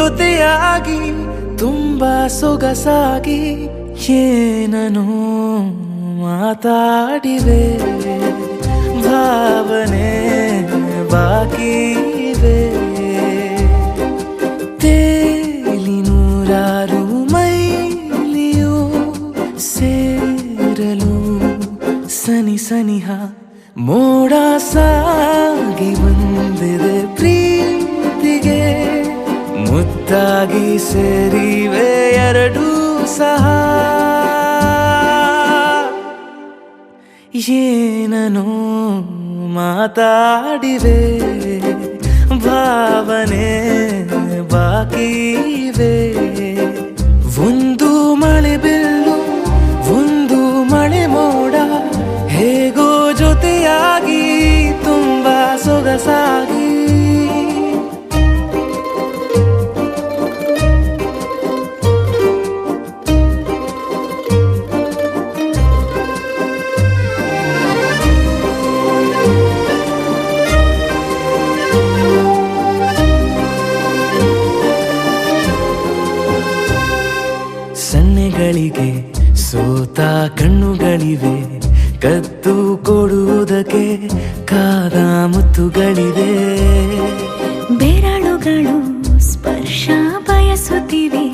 ಜೊತೆಯಾಗಿ ತುಂಬಾ ಸೊಗಸಾಗಿ ಏನನೋ ಮಾತಾಡಿವೆ ಭಾವನೆ ಬಾಕಿ ಇವೆ ತೇಲಿ ನೂರಾರು ಮೈಲಿಯೋ ಸೇರಲು ಸನಿ ಸನಿಹ ಮೋಡ ಸಾಗಿ ಬಂದಿದೆ ಪ್ರೀತಿಗೆ ಮುತ್ತಾಗಿ ಸೇರಿವೆ ಎರಡೂ ಸಹ ಏನನೋ ಮಾತಾಡಿವೆ ಭಾವನೆ ಬಾಕಿ ಇವೆ ಒಂದು ಮಳೆ ಬಿಲ್ಲು ಒಂದು ಮಳೆ ಮೋಡ ಹೇಗೋ ಜೊತೆಯಾಗಿ ತುಂಬಾ ಸೊಗಸಾಗಿ ಸನ್ನೆಗಳಿಗೆ ಸೋತ ಕಣ್ಣುಗಳಿವೆ ಕದ್ದು ಕೊಡುವುದಕ್ಕೆ ಕಾದ ಮುತ್ತುಗಳಿವೆ ಬೆರಳುಗಳು ಸ್ಪರ್ಶ ಬಯಸುತ್ತಿವೆ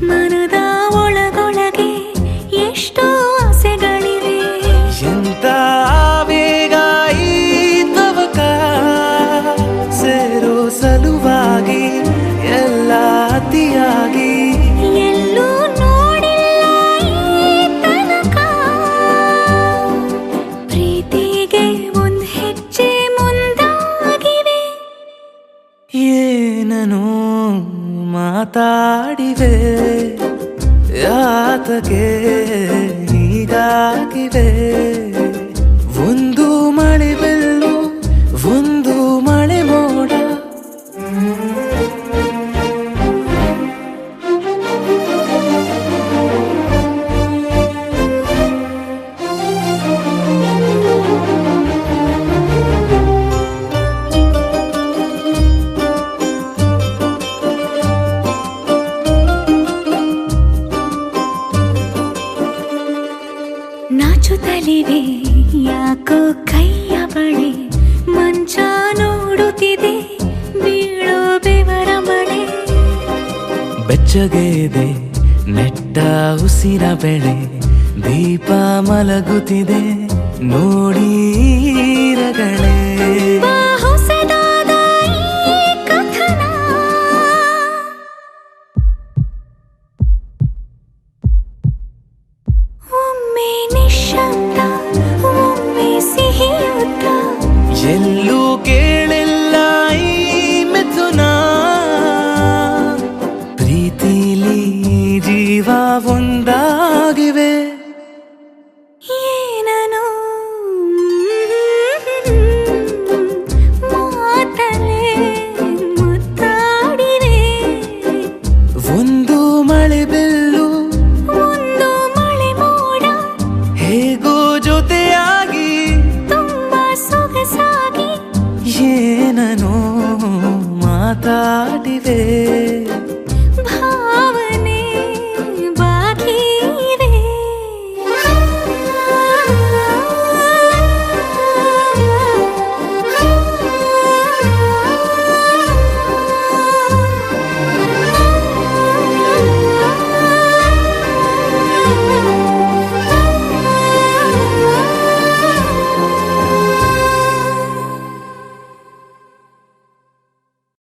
ಮನದ ಒಳಗೊಳಗೆ ಎಷ್ಟೋ ಆಸೆಗಳಿವೆ ಎಂತ ಆವೇಗ ಈ ತವಕ ಸೇರೋ ಸಲುವಾಗಿ ಎಲ್ಲ ಅತಿಯಾಗಿ ಎಲ್ಲೂ ನೋಡಿಲ್ಲ ಈ ತನಕ ಪ್ರೀತಿಗೆ ಒಂದ್ ಹೆಜ್ಜೆ ಮುಂದಾಗಿವೆ ಏನನೋ ಮಾತಾಡಿವೆ ಯಾತಕ್ಕೆ ಹೀಗಾಗಿವೆ ಒಂದು ಮಳೆ ಬಿಲ್ಲು ಒಂದು ಮಳೆ ಮೋಡ ನಾಚುತ್ತಲಿವೆ ಯಾಕೋ ಕೈಯ ಬಳೆ ಮಂಚ ನೋಡುತ್ತಿದೆ ಬೀಳೋ ಬೆವರ ಮಳೆ ಬೆಚ್ಚಗೆದೆ ನೆಟ್ಟ ಉಸಿರ ಬೆಳೆ ದೀಪ ಮಲಗುತ್ತಿದೆ ನೋಡಿ ರಗಳೇ ಹೊಸದಾದ ಈ ಕಥನ ಒಮ್ಮೆ ನಿಶಬ್ದ ಒಮ್ಮೆ ಸಿಹಿಯುತ್ತ ಎಲ್ಲೂ ಕೇಳಿಲ್ಲ ಈ ಮಿಥುನ ಪ್ರೀತಿಲಿ ಜೀವ ಒಂದಾಗಿವೆ ಏನನೋ ಮಾತಲೆ ಮುತ್ತಾಡಿವೆ ಒಂದು ಮಳೆ ಬಿಲ್ಲು ಒಂದು ಮಳೆ ಮೋಡ ಹೇಗೋ ಜೊತೆಯಾಗಿ ತುಂಬಾ ಸೊಗಸಾಗಿ ಏನನೋ ಮಾತಾಡಿವೆ